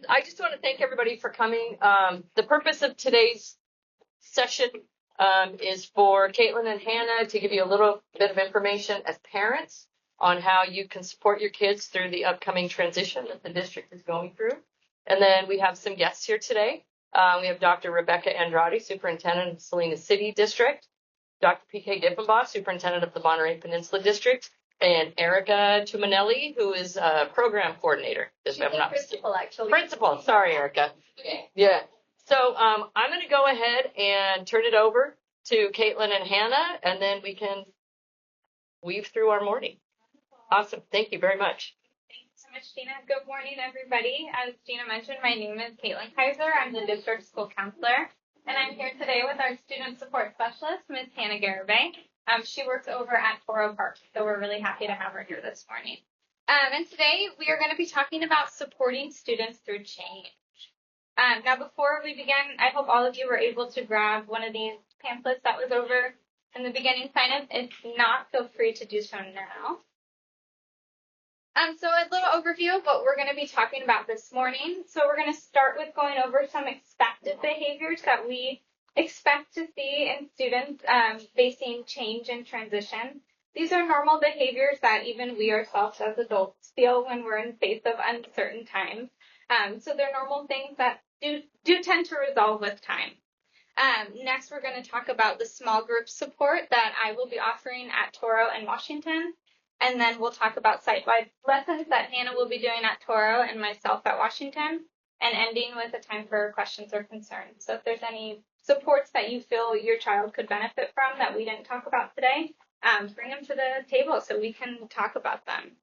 I just want to thank everybody for coming. The purpose of today's session is for Kaitlin and Hannah to give you a little bit of information as parents on how you can support your kids through the upcoming transition that the district is going through. And then we have some guests here today. We have Dr. Rebeca Andrade, Superintendent of Salinas City District, Dr. P.K. Diffenbaugh, Superintendent of the Monterey Peninsula District, and Erica Tumminelli, who is a program coordinator. She's the principal, actually. Principal. Sorry, Erica. Okay. Yeah. So I'm going to go ahead and turn it over to Kaitlin and Hannah, and then we can weave through our morning. Awesome. Thank you very much. Thanks so much, Gina. Good morning, everybody. As Gina mentioned, my name is Kaitlin Kaiser. I'm the district school counselor, and I'm here today with our student support specialist, Ms. Hannah Garibay. She works over at Toro Park, so we're really happy to have her here this morning. And today we are going to be talking about supporting students through change. Now, before we begin, I hope all of you were able to grab one of these pamphlets that was over in the beginning sign-up. If not, feel free to do so now. So a little overview of what we're going to be talking about this morning. So we're going to start with going over some expected behaviors that we expect to see in students facing change and transition. These are normal behaviors that even we ourselves as adults feel when we're in the face of uncertain times. So they're normal things that do tend to resolve with time. Next, we're going to talk about the small group support that I will be offering at Toro and Washington. And then we'll talk about site-wide lessons that Hannah will be doing at Toro and myself at Washington, and ending with a time for questions or concerns. So if there's any supports that you feel your child could benefit from that we didn't talk about today, bring them to the table so we can talk about them.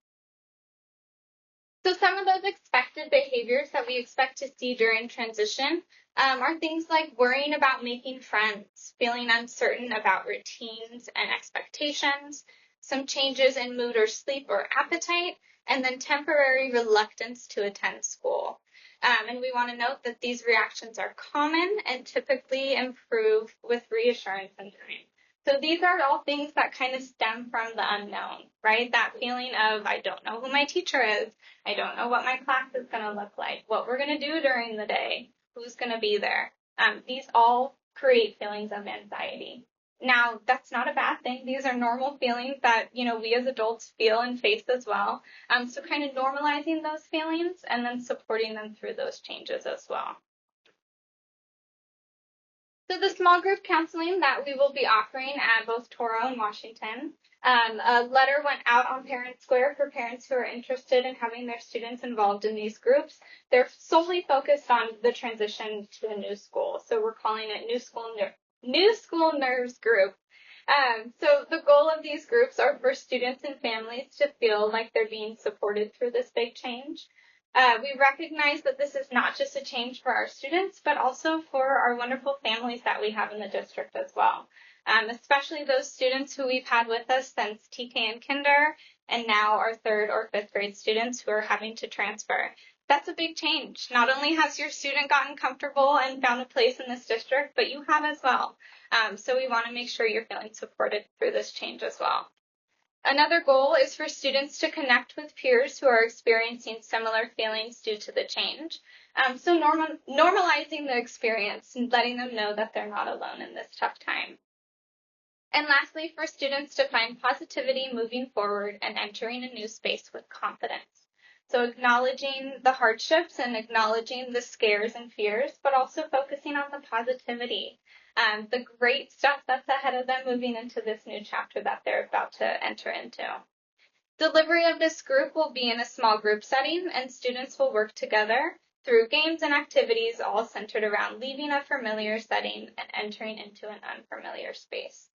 So some of those expected behaviors that we expect to see during transition are things like worrying about making friends, feeling uncertain about routines and expectations, some changes in mood or sleep or appetite, and then temporary reluctance to attend school. And we want to note that these reactions are common and typically improve with reassurance and time. So these are all things that kind of stem from the unknown, right? That feeling of, I don't know who my teacher is. I don't know what my class is going to look like, what we're going to do during the day, who's going to be there. These all create feelings of anxiety. Now, that's not a bad thing. These are normal feelings that, we as adults feel and face as well. So kind of normalizing those feelings and then supporting them through those changes as well. So the small group counseling that we will be offering at both Toro and Washington, a letter went out on Parent Square for parents who are interested in having their students involved in these groups. They're solely focused on the transition to a new school. So we're calling it New School Nerves Group. So the goal of these groups are for students and families to feel like they're being supported through this big change. We recognize that this is not just a change for our students, but also for our wonderful families that we have in the district as well, especially those students who we've had with us since TK and Kinder, and now our 3rd or 5th grade students who are having to transfer. That's a big change. Not only has your student gotten comfortable and found a place in this district, but you have as well. So we want to make sure you're feeling supported through this change as well. Another goal is for students to connect with peers who are experiencing similar feelings due to the change. So normalizing the experience and letting them know that they're not alone in this tough time. And lastly, for students to find positivity moving forward and entering a new space with confidence. So acknowledging the hardships and acknowledging the scares and fears, but also focusing on the positivity, the great stuff that's ahead of them moving into this new chapter that they're about to enter into. Delivery of this group will be in a small group setting, and students will work together through games and activities all centered around leaving a familiar setting and entering into an unfamiliar space.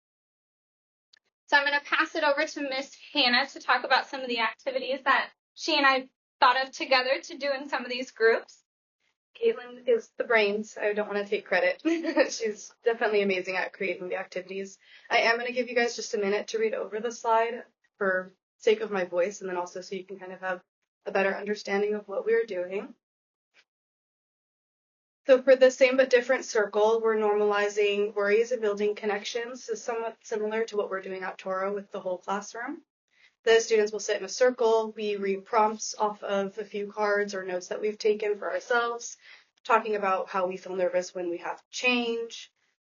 So I'm going to pass it over to Miss Hannah to talk about some of the activities that she and I thought of together to do in some of these groups. Kaitlin is the brains. I don't want to take credit. She's definitely amazing at creating the activities. I am going to give you guys just a minute to read over the slide for sake of my voice, and then also so you can kind of have a better understanding of what we're doing. So for the same but different circle, we're normalizing worries and building connections. So somewhat similar to what we're doing at Toro with the whole classroom. The students will sit in a circle. We read prompts off of a few cards or notes that we've taken for ourselves, talking about how we feel nervous when we have change,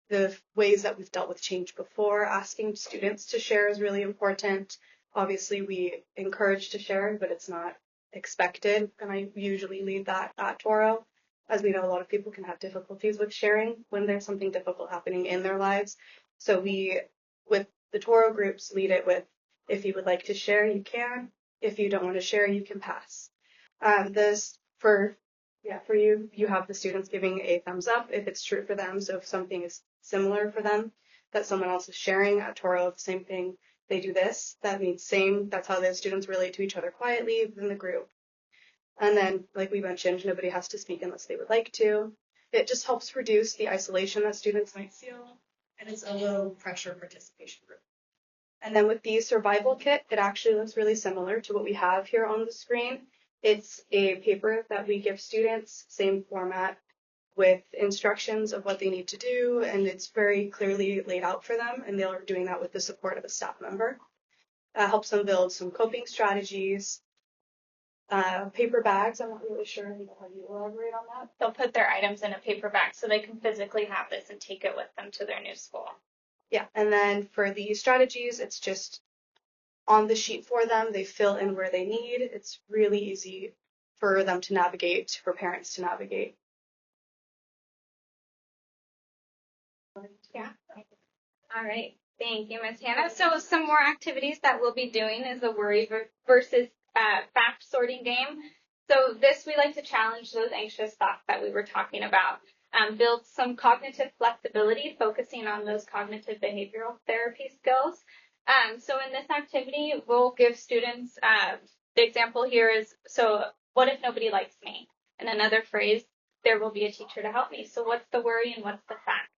the ways that we've dealt with change before. Asking students to share is really important. Obviously, we encourage to share, but it's not expected, and I usually lead that at Toro. As we know, a lot of people can have difficulties with sharing when there's something difficult happening in their lives. So we, with the Toro groups, lead it with, if you would like to share, you can. If you don't want to share, you can pass. For you, you have the students giving a thumbs up if it's true for them. So if something is similar for them that someone else is sharing at Toro, the same thing, they do this. That means same. That's how the students relate to each other quietly within the group. And then, like we mentioned, nobody has to speak unless they would like to. It just helps reduce the isolation that students might feel, and it's a low pressure participation group. And then with the survival kit, it actually looks really similar to what we have here on the screen. It's a paper that we give students, same format, with instructions of what they need to do, and it's very clearly laid out for them, and they're doing that with the support of a staff member. Helps them build some coping strategies. Paper bags, I'm not really sure how you elaborate on that. They'll put their items in a paper bag so they can physically have this and take it with them to their new school. Yeah, and then for the strategies, it's just on the sheet for them. They fill in where they need. It's really easy for them to navigate, for parents to navigate. Yeah. All right. Thank you, Ms. Hannah. So some more activities that we'll be doing is a worry versus fact sorting game. So this, we like to challenge those anxious thoughts that we were talking about. Build some cognitive flexibility, focusing on those cognitive behavioral therapy skills. So in this activity, we'll give students, the example here is, so what if nobody likes me? And another phrase, there will be a teacher to help me. So what's the worry and what's the fact?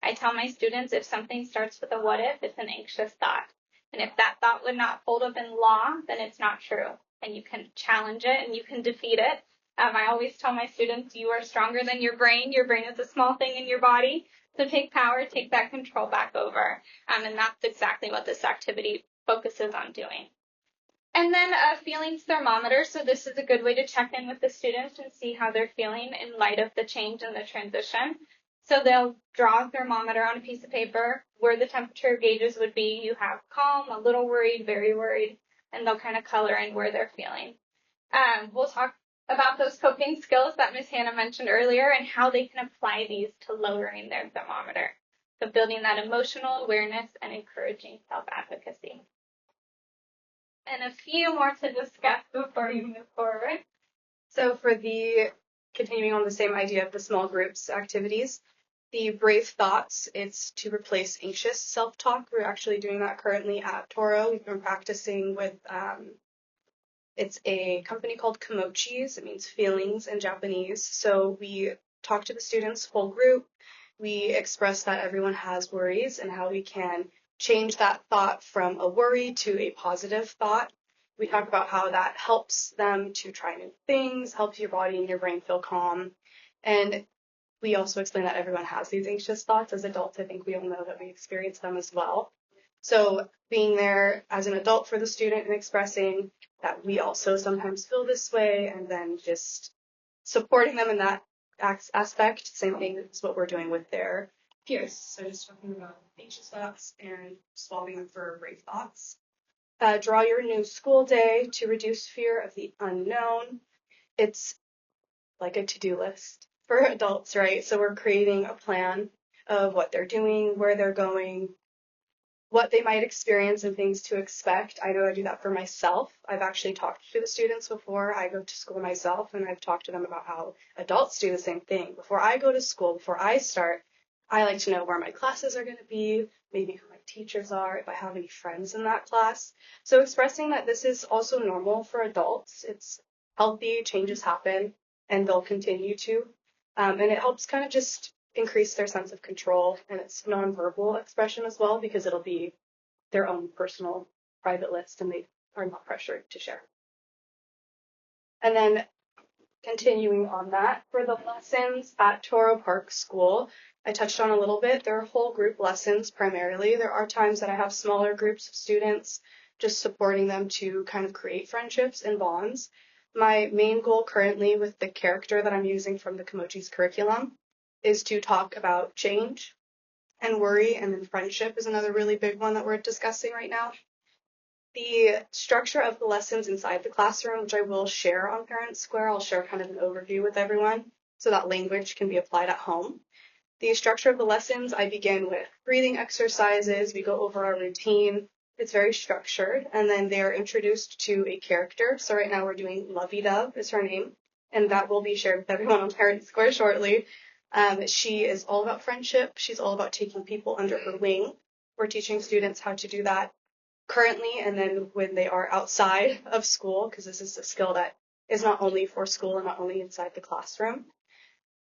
I tell my students, if something starts with a what if, it's an anxious thought. And if that thought would not hold up in law, then it's not true. And you can challenge it and you can defeat it. I always tell my students, you are stronger than your brain. Your brain is a small thing in your body. So take power, take that control back over. And that's exactly what this activity focuses on doing. And then a feelings thermometer. So this is a good way to check in with the students and see how they're feeling in light of the change and the transition. So they'll draw a thermometer on a piece of paper where the temperature gauges would be. You have calm, a little worried, very worried, and they'll kind of color in where they're feeling. We'll talk about those coping skills that Ms. Hannah mentioned earlier and how they can apply these to lowering their thermometer. So building that emotional awareness and encouraging self-advocacy. And a few more to discuss before we move forward. So for the, continuing on the same idea of the small groups activities, the brave thoughts, it's to replace anxious self-talk. We're actually doing that currently at Toro. We've been practicing with, it's a company called Kimochis. It means feelings in Japanese. So we talk to the students, whole group. We express that everyone has worries and how we can change that thought from a worry to a positive thought. We talk about how that helps them to try new things, helps your body and your brain feel calm. And we also explain that everyone has these anxious thoughts. As adults, I think we all know that we experience them as well. So being there as an adult for the student and expressing that we also sometimes feel this way, and then just supporting them in that aspect. Same thing is what we're doing with their peers. So just talking about anxious thoughts and swapping them for brave thoughts. Draw your new school day to reduce fear of the unknown. It's like a to-do list for adults, right? So we're creating a plan of what they're doing, where they're going, what they might experience and things to expect. I know I do that for myself. I've actually talked to the students before I go to school myself, and I've talked to them about how adults do the same thing. Before I go to school, before I start, I like to know where my classes are going to be, maybe who my teachers are, if I have any friends in that class. So expressing that this is also normal for adults. It's healthy, changes happen, and they'll continue to. And it helps kind of just increase their sense of control, and it's nonverbal expression as well, because it'll be their own personal private list and they are not pressured to share. And then continuing on that, for the lessons at Toro Park School, I touched on a little bit. They're whole group lessons primarily. There are times that I have smaller groups of students just supporting them to kind of create friendships and bonds. My main goal currently with the character that I'm using from the Kimochi's curriculum is to talk about change and worry, and then friendship is another really big one that we're discussing right now. The structure of the lessons inside the classroom, which I will share on Parent Square, I'll share kind of an overview with everyone so that language can be applied at home. The structure of the lessons, I begin with breathing exercises, we go over our routine, it's very structured, and then they are introduced to a character. So right now we're doing Lovey Dove is her name, and that will be shared with everyone on Parent Square shortly. She is all about friendship. She's all about taking people under her wing. We're teaching students how to do that currently, and then when they are outside of school, because this is a skill that is not only for school and not only inside the classroom.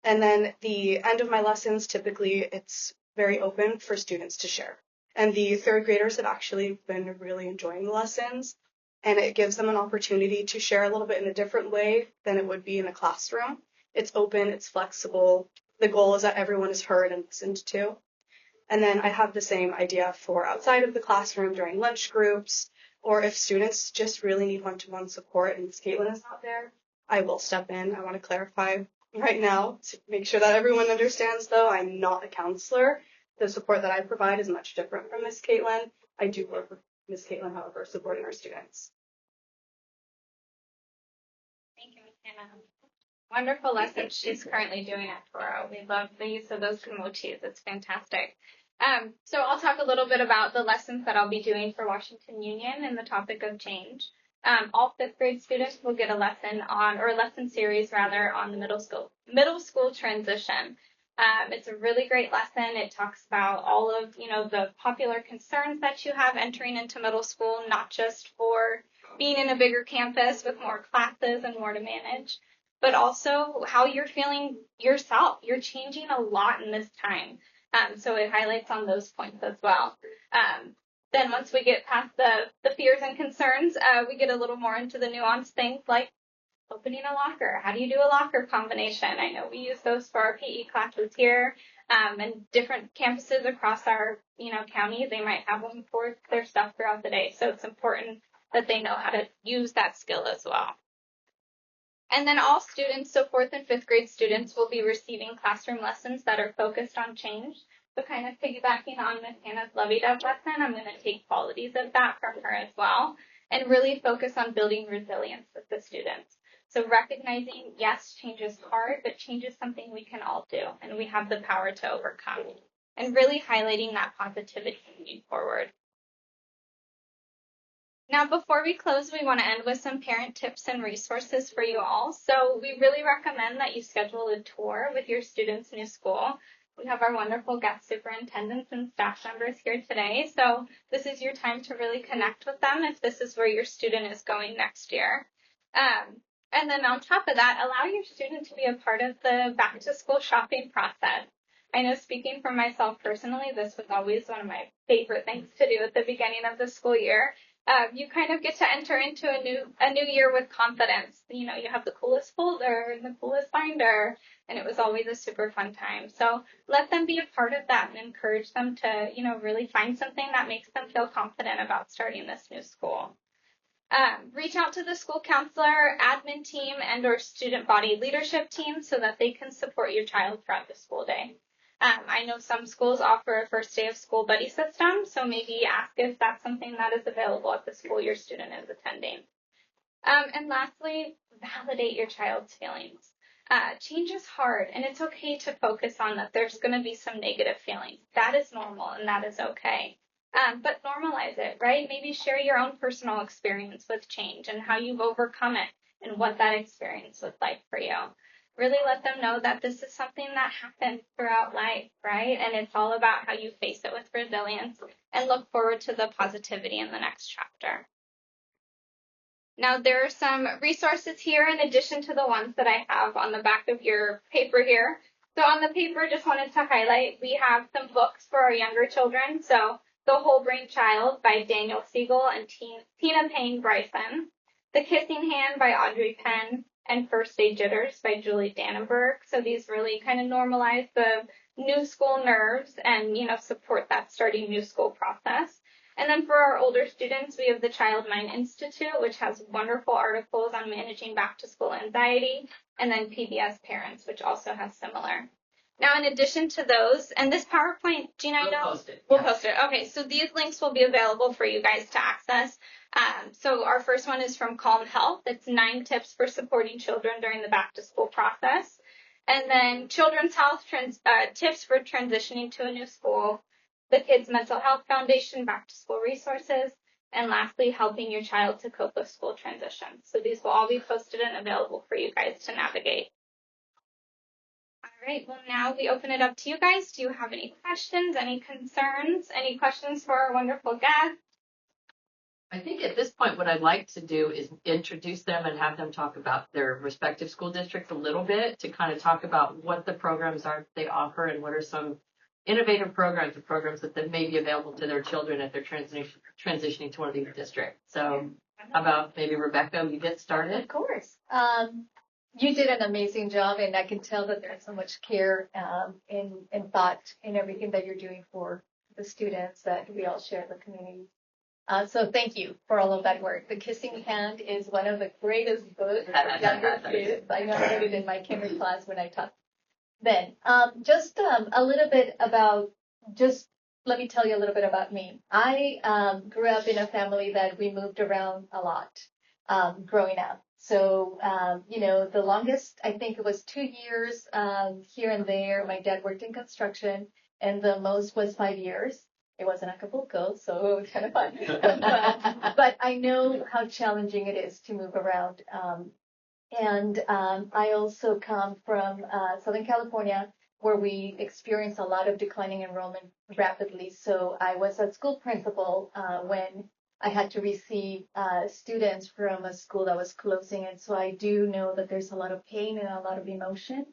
And then the end of my lessons, typically it's very open for students to share. And the third graders have actually been really enjoying the lessons, and it gives them an opportunity to share a little bit in a different way than it would be in a classroom. It's open, it's flexible. The goal is that everyone is heard and listened to. And then I have the same idea for outside of the classroom during lunch groups, or if students just really need one-to-one support and Kaitlin is not there, I will step in. I want to clarify right now to make sure that everyone understands, though, I'm not a counselor. The support that I provide is much different from Miss Kaitlin. I do work with Miss Kaitlin, however, supporting our students. Thank you, Ms. Hannah. Wonderful lessons she's currently doing at Toro. We love the use of those kimochis. It's fantastic. So I'll talk a little bit about the lessons that I'll be doing for Washington Union and the topic of change. All fifth grade students will get a lesson on, or a lesson series rather, on the middle school transition. It's a really great lesson. It talks about all of, the popular concerns that you have entering into middle school, not just for being in a bigger campus with more classes and more to manage, but also how you're feeling yourself. You're changing a lot in this time. So it highlights on those points as well. Then once we get past the fears and concerns, we get a little more into the nuanced things like opening a locker. How do you do a locker combination? I know we use those for our PE classes here, and different campuses across our, county, they might have them for their stuff throughout the day. So it's important that they know how to use that skill as well. And then all students, so fourth and fifth grade students, will be receiving classroom lessons that are focused on change. So kind of piggybacking on Ms. Hannah's Lovey Dove lesson, I'm going to take qualities of that from her as well and really focus on building resilience with the students. So recognizing, yes, change is hard, but change is something we can all do, and we have the power to overcome. And really highlighting that positivity moving forward. Now, before we close, we want to end with some parent tips and resources for you all. So we really recommend that you schedule a tour with your student's new school. We have our wonderful guest superintendents and staff members here today. So this is your time to really connect with them if this is where your student is going next year. And then on top of that, allow your student to be a part of the back to school shopping process. I know, speaking for myself personally, this was always one of my favorite things to do at the beginning of the school year. You kind of get to enter into a new year with confidence. You have the coolest folder and the coolest binder, and it was always a super fun time. So let them be a part of that and encourage them to, really find something that makes them feel confident about starting this new school. Reach out to the school counselor, admin team, and or student body leadership team so that they can support your child throughout the school day. I know some schools offer a first day of school buddy system, so maybe ask if that's something that is available at the school your student is attending. And lastly, validate your child's feelings. Change is hard, and it's okay to focus on that there's going to be some negative feelings. That is normal, and that is okay. But normalize it, right? Maybe share your own personal experience with change and how you've overcome it and what that experience was like for you. Really let them know that this is something that happens throughout life, right? And it's all about how you face it with resilience and look forward to the positivity in the next chapter. Now, there are some resources here in addition to the ones that I have on the back of your paper here. So on the paper, just wanted to highlight, we have some books for our younger children. So The Whole Brain Child by Daniel Siegel and Tina Payne Bryson. The Kissing Hand by Audrey Penn. And First Day Jitters by Julie Dannenberg. So these really kind of normalize the new school nerves and, support that starting new school process. And then for our older students, we have the Child Mind Institute, which has wonderful articles on managing back to school anxiety, and then PBS Parents, which also has similar. Now, in addition to those, and this PowerPoint, Gina, I know we'll post it. Okay, so these links will be available for you guys to access. So our first one is from Calm Health. It's 9 tips for supporting children during the back to school process. And then Children's Health tips for transitioning to a new school. The Kids Mental Health Foundation back to school resources. And lastly, helping your child to cope with school transitions. So these will all be posted and available for you guys to navigate. All right, well, now we open it up to you guys. Do you have any questions, any concerns, any questions for our wonderful guests? I think at this point, what I'd like to do is introduce them and have them talk about their respective school districts a little bit to kind of talk about what the programs are they offer and what are some innovative programs or programs that may be available to their children if they're transitioning to one of these districts. So how about maybe Rebecca, you get started? Of course. You did an amazing job, and I can tell that there's so much care and thought in everything that you're doing for the students that we all share in the community. So thank you for all of that work. The Kissing Hand is one of the greatest books for younger kids. I know I read it in my kinder class when I taught then. Just a little bit about, let me tell you a little bit about me. I grew up in a family that we moved around a lot growing up. So, the longest, I think it was 2 years here and there. My dad worked in construction, and the most was 5 years. It was in Acapulco, so it was kind of fun. But I know how challenging it is to move around. I also come from Southern California, where we experienced a lot of declining enrollment rapidly. So I was a school principal when I had to receive students from a school that was closing. And so I do know that there's a lot of pain and a lot of emotion.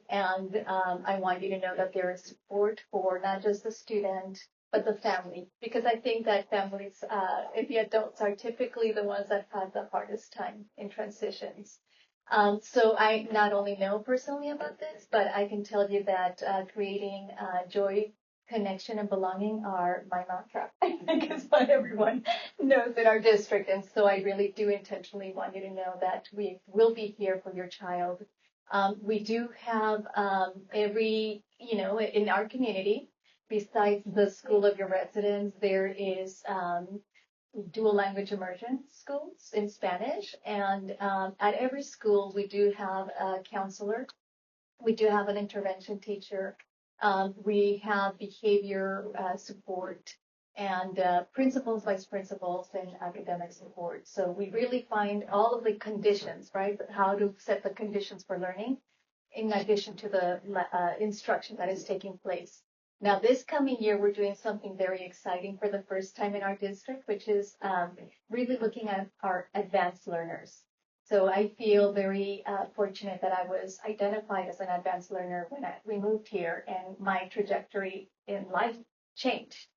And I want you to know that there is support for not just the student, but the family. Because I think that families and the adults are typically the ones that have the hardest time in transitions. So I not only know personally about this, but I can tell you that creating joy, connection, and belonging are my mantra. I think it's what everyone knows in our district. And so I really do intentionally want you to know that we will be here for your child. We do have in our community, besides the school of your residence, there is dual language immersion schools in Spanish. And at every school, we do have a counselor. We do have an intervention teacher. We have behavior support and principals, vice principals, and academic support. So we really find all of the conditions, right? How to set the conditions for learning in addition to the instruction that is taking place. Now, this coming year, we're doing something very exciting for the first time in our district, which is really looking at our advanced learners. So I feel very fortunate that I was identified as an advanced learner when we moved here, and my trajectory in life changed.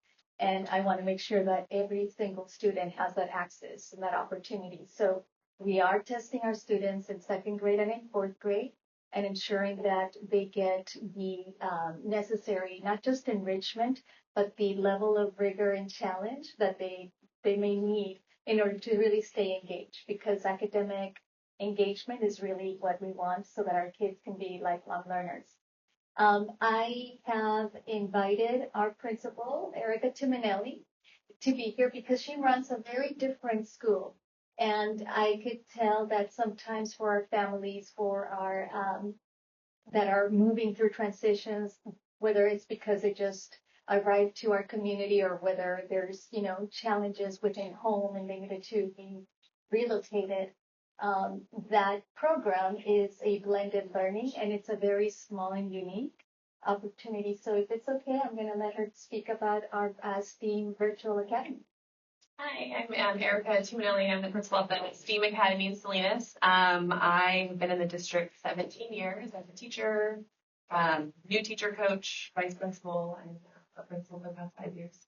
And I want to make sure that every single student has that access and that opportunity. So we are testing our students in 2nd grade and in 4th grade and ensuring that they get the necessary, not just enrichment, but the level of rigor and challenge that they may need in order to really stay engaged, because academic engagement is really what we want so that our kids can be lifelong learners. I have invited our principal, Tumminelli, to be here because she runs a very different school. And I could tell that sometimes for our families, for our that are moving through transitions, whether it's because they just arrived to our community or whether there's, challenges within home and they needed to be relocated, that program is a blended learning, and it's a very small and unique opportunity. So if it's okay, I'm going to let her speak about our STEAM Virtual Academy. Hi, I'm Erica Tumminelli. I'm the principal of the STEAM Academy in Salinas. I've been in the district 17 years as a teacher, new teacher coach, vice principal, and a principal for the past 5 years.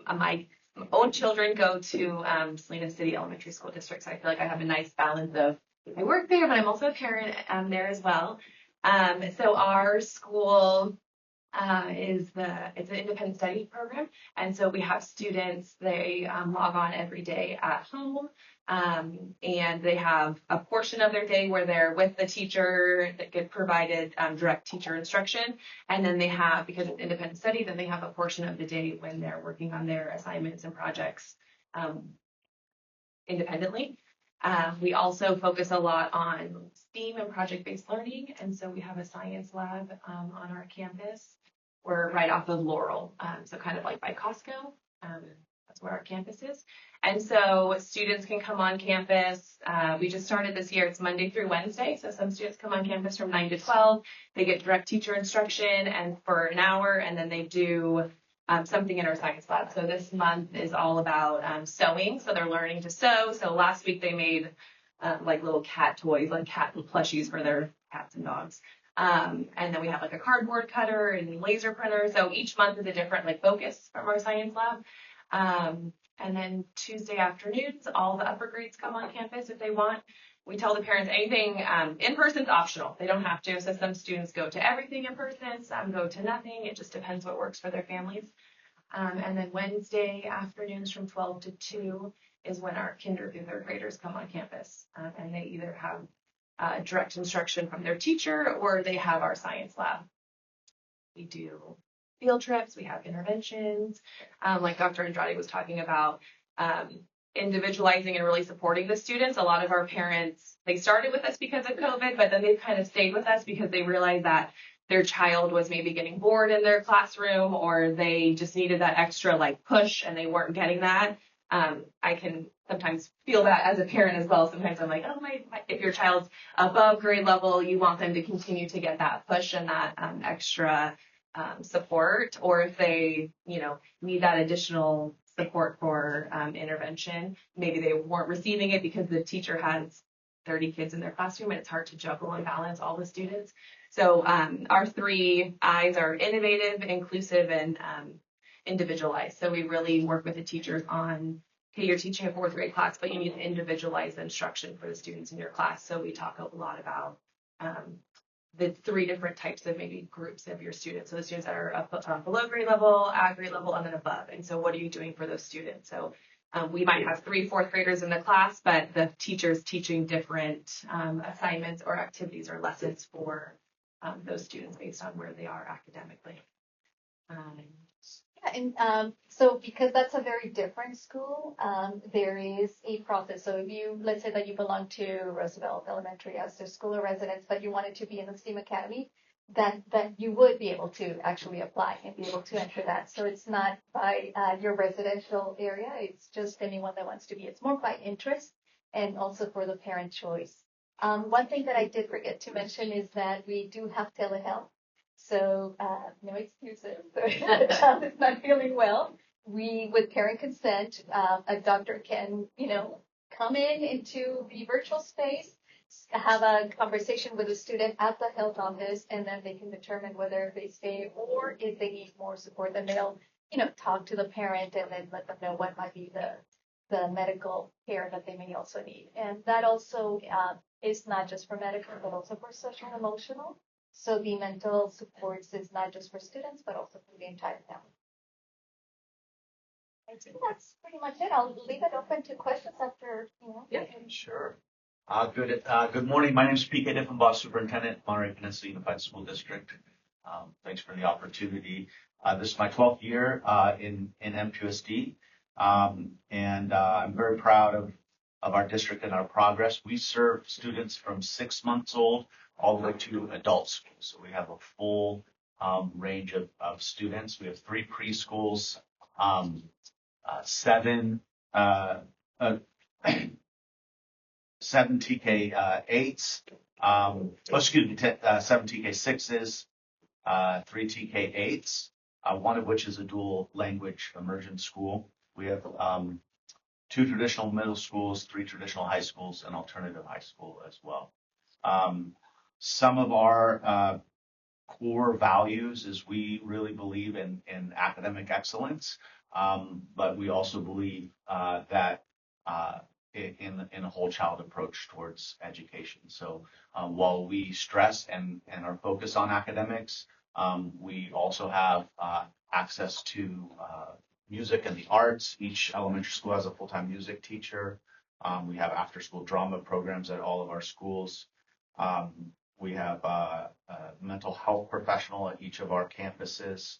My own children go to Salinas City Elementary School District, so I feel like I have a nice balance of I work there, but I'm also a parent there as well. So our school it's an independent study program. And so we have students, they log on every day at home. And they have a portion of their day where they're with the teacher that get provided direct teacher instruction. And then they have, because it's independent study, then they have a portion of the day when they're working on their assignments and projects independently. We also focus a lot on STEAM and project-based learning. And so we have a science lab on our campus. We're right off of Laurel, so kind of like by Costco. That's where our campus is. And so students can come on campus. We just started this year. It's Monday through Wednesday. So some students come on campus from 9 to 12. They get direct teacher instruction and for an hour, and then they do something in our science lab. So this month is all about sewing. So they're learning to sew. So last week they made like little cat toys, like cat plushies for their cats and dogs. And then we have like a cardboard cutter and laser printer. So each month is a different like focus from our science lab. And then Tuesday afternoons, all the upper grades come on campus if they want. We tell the parents anything in person is optional. They don't have to. So some students go to everything in person, some go to nothing. It just depends what works for their families. And then Wednesday afternoons from 12 to 2 is when our kinder through third graders come on campus. And they either have direct instruction from their teacher or they have our science lab. We do field trips, we have interventions, like Dr. Andrade was talking about, individualizing and really supporting the students. A lot of our parents, they started with us because of COVID, but then they've kind of stayed with us because they realized that their child was maybe getting bored in their classroom or they just needed that extra like push and they weren't getting that. I can sometimes feel that as a parent as well. Sometimes I'm like, oh if your child's above grade level, you want them to continue to get that push and that extra support, or if they, need that additional support for intervention, maybe they weren't receiving it because the teacher has 30 kids in their classroom and it's hard to juggle and balance all the students. So our 3 I's are innovative, inclusive, and individualized. So we really work with the teachers on, okay, you're teaching a 4th grade class, but you need to individualize the instruction for the students in your class. So we talk a lot about the 3 different types of maybe groups of your students. So the students that are below grade level, at grade level, and then above. And so what are you doing for those students? So we might have 3 4th graders in the class, but the teacher's teaching different assignments or activities or lessons for those students based on where they are academically. Yeah, and so because that's a very different school, there is a process. So if let's say that you belong to Roosevelt Elementary as their school of residence, but you wanted to be in the STEAM Academy, that you would be able to actually apply and be able to enter that. So it's not by your residential area. It's just anyone that wants to be. It's more by interest and also for the parent choice. One thing that I did forget to mention is that we do have telehealth. So no excuses. So if the child is not feeling well, with parent consent, a doctor can, come into the virtual space, have a conversation with the student at the health office, and then they can determine whether they stay or if they need more support. Then they'll, talk to the parent and then let them know what might be the medical care that they may also need. And that also is not just for medical, but also for social and emotional. So the mental supports is not just for students, but also for the entire family. I think that's pretty much it. I'll leave it open to questions after, Yeah, sure. Good morning. My name is P.K. Diffenbaugh, Superintendent, Monterey Peninsula Unified School District. Thanks for the opportunity. This is my 12th year in MQSD, and I'm very proud of our district and our progress. We serve students from 6 months old all the way to adult school. So we have a full range of students. We have 3 preschools, 7 TK8s, 7 TK6s, 3 TK8s, one of which is a dual language immersion school. We have 2 traditional middle schools, 3 traditional high schools, and alternative high school as well. Some of our core values is we really believe in academic excellence, but we also believe that in a whole child approach towards education. So while we stress and are focused on academics, We also have access to music and the arts. Each elementary school has a full-time music teacher. We have after-school drama programs at all of our schools. We have a mental health professional at each of our campuses.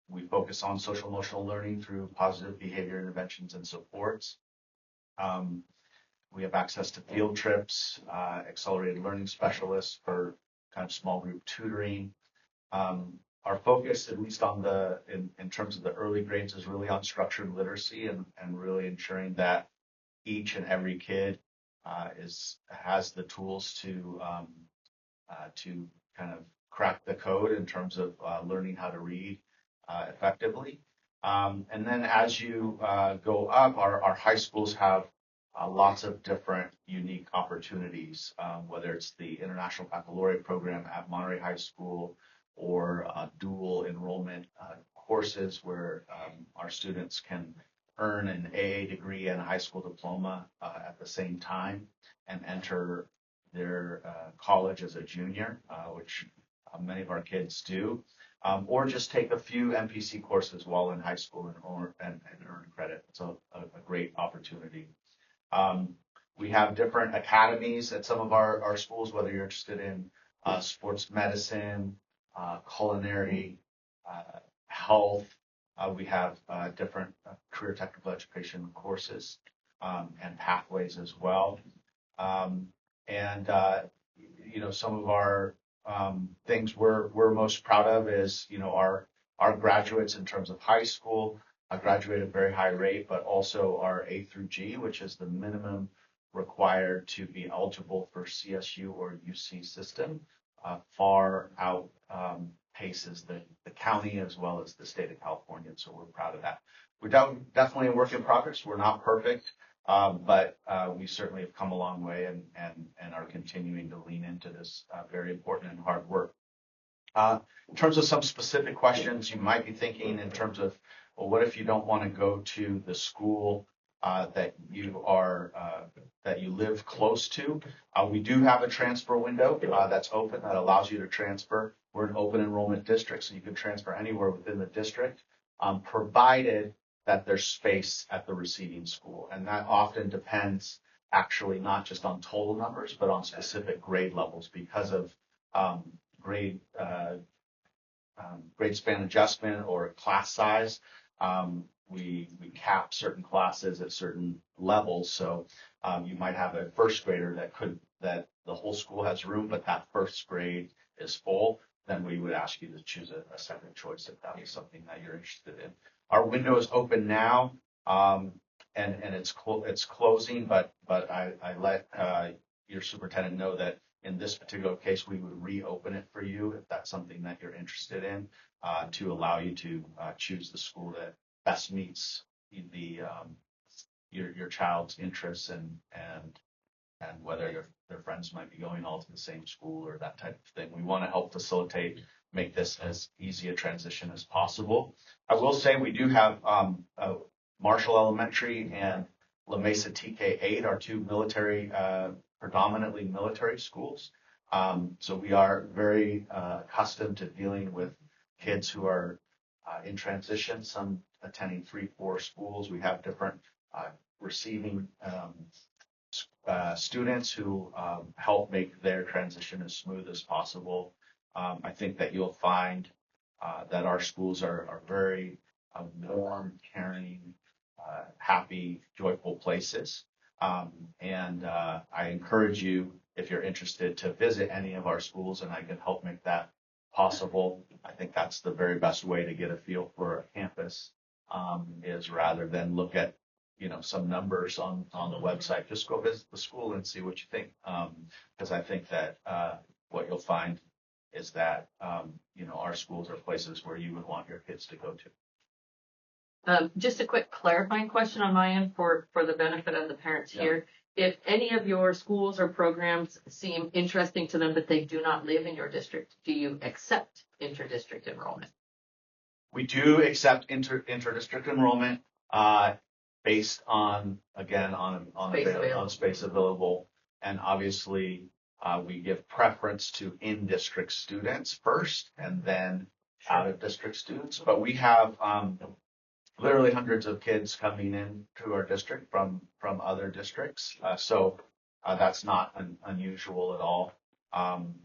We focus on social emotional learning through positive behavior interventions and supports. We have access to field trips, accelerated learning specialists for kind of small group tutoring. Our focus, at least on in terms of the early grades, is really on structured literacy and really ensuring that each and every kid has the tools to kind of crack the code in terms of learning how to read effectively. And then as you go up, our high schools have lots of different unique opportunities, whether it's the International Baccalaureate program at Monterey High School or dual enrollment courses where our students can earn an AA degree and a high school diploma at the same time and enter their college as a junior, which many of our kids do, or just take a few MPC courses while in high school and earn credit. It's a great opportunity. We have different academies at some of our schools, whether you're interested in sports medicine, culinary, health. We have different career technical education courses and pathways as well. Some of our things we're most proud of is, our graduates in terms of high school graduate at a very high rate, but also our A through G, which is the minimum required to be eligible for CSU or UC system, far out paces the county as well as the state of California. So we're proud of that. We're definitely a work in progress. We're not perfect, but we certainly have come a long way and are continuing to lean into this very important and hard work. In terms of some specific questions you might be thinking in terms of, well, what if you don't want to go to the school that you live close to? We do have a transfer window that's open that allows you to transfer. We're an open enrollment district, so you can transfer anywhere within the district, provided that there's space at the receiving school. And that often depends actually not just on total numbers, but on specific grade levels because of grade span adjustment or class size. We cap certain classes at certain levels. So you might have a first grader that the whole school has room, but that first grade is full. Then we would ask you to choose a second choice if that was something that you're interested in. Our window is open now, and it's closing, but I let your superintendent know that in this particular case, we would reopen it for you if that's something that you're interested in, to allow you to choose the school that best meets your child's interests and whether their friends might be going all to the same school or that type of thing. We want to help facilitate, make this as easy a transition as possible. I will say we do have Marshall Elementary and La Mesa TK8 are two predominantly military schools. So we are very accustomed to dealing with kids who are in transition, some attending 3-4 schools. We have different receiving students who help make their transition as smooth as possible. I think that you'll find that our schools are very warm, caring, happy, joyful places. And I encourage you, if you're interested, to visit any of our schools, and I can help make that possible. I think that's the very best way to get a feel for a campus, is rather than look at some numbers on the website. Just go visit the school and see what you think, because I think that what you'll find is that our schools are places where you would want your kids to go to. Just a quick clarifying question on my end for the benefit of the parents here. If any of your schools or programs seem interesting to them, but they do not live in your district, do you accept inter-district enrollment? We do accept inter-district enrollment based on space available. And obviously, We give preference to in-district students first and then out-of-district students. But we have literally hundreds of kids coming in to our district from other districts. So that's not unusual at all.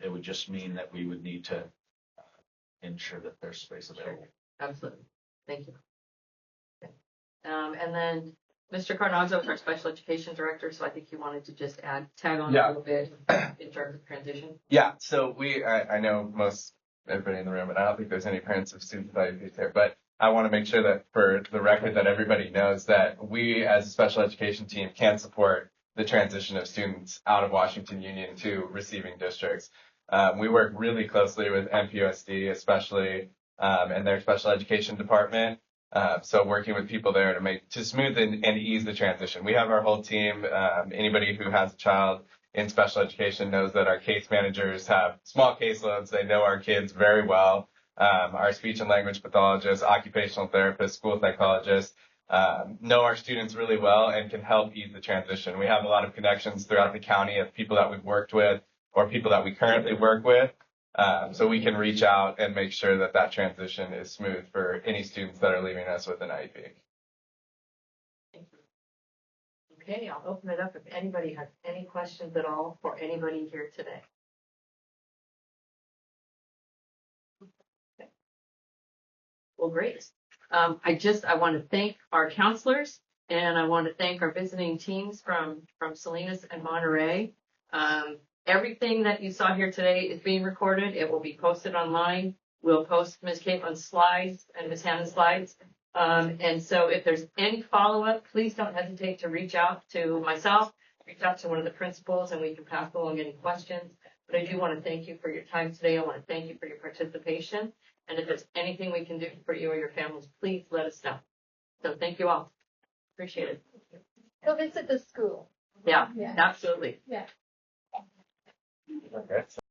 It would just mean that we would need to ensure that there's space available. Absolutely. Thank you. Okay. And then Mr. Carnazzo is our special education director, so I think you wanted to just tag on a little bit in terms of transition. Yeah, so I know everybody in the room, and I don't think there's any parents of students with IEPs here, but I want to make sure that for the record that everybody knows that we as a special education team can support the transition of students out of Washington Union to receiving districts. We work really closely with MPUSD, especially in their special education department. So working with people there to smooth and ease the transition. We have our whole team. Anybody who has a child in special education knows that our case managers have small caseloads. They know our kids very well. Our speech and language pathologists, occupational therapists, school psychologists know our students really well and can help ease the transition. We have a lot of connections throughout the county of people that we've worked with or people that we currently work with. So we can reach out and make sure that that transition is smooth for any students that are leaving us with an IEP. Okay, I'll open it up if anybody has any questions at all for anybody here today. Okay. Well, great. I want to thank our counselors and I want to thank our visiting teams from Salinas and Monterey. Everything that you saw here today is being recorded. It will be posted online. We'll post Ms. Kaitlin's slides and Ms. Hannah's slides. And so if there's any follow-up, please don't hesitate to reach out to myself, reach out to one of the principals, and we can pass along any questions. But I do want to thank you for your time today. I want to thank you for your participation. And if there's anything we can do for you or your families, please let us know. So thank you all. Appreciate it. Go visit the school. Yeah, Yeah. absolutely. Yeah. Okay.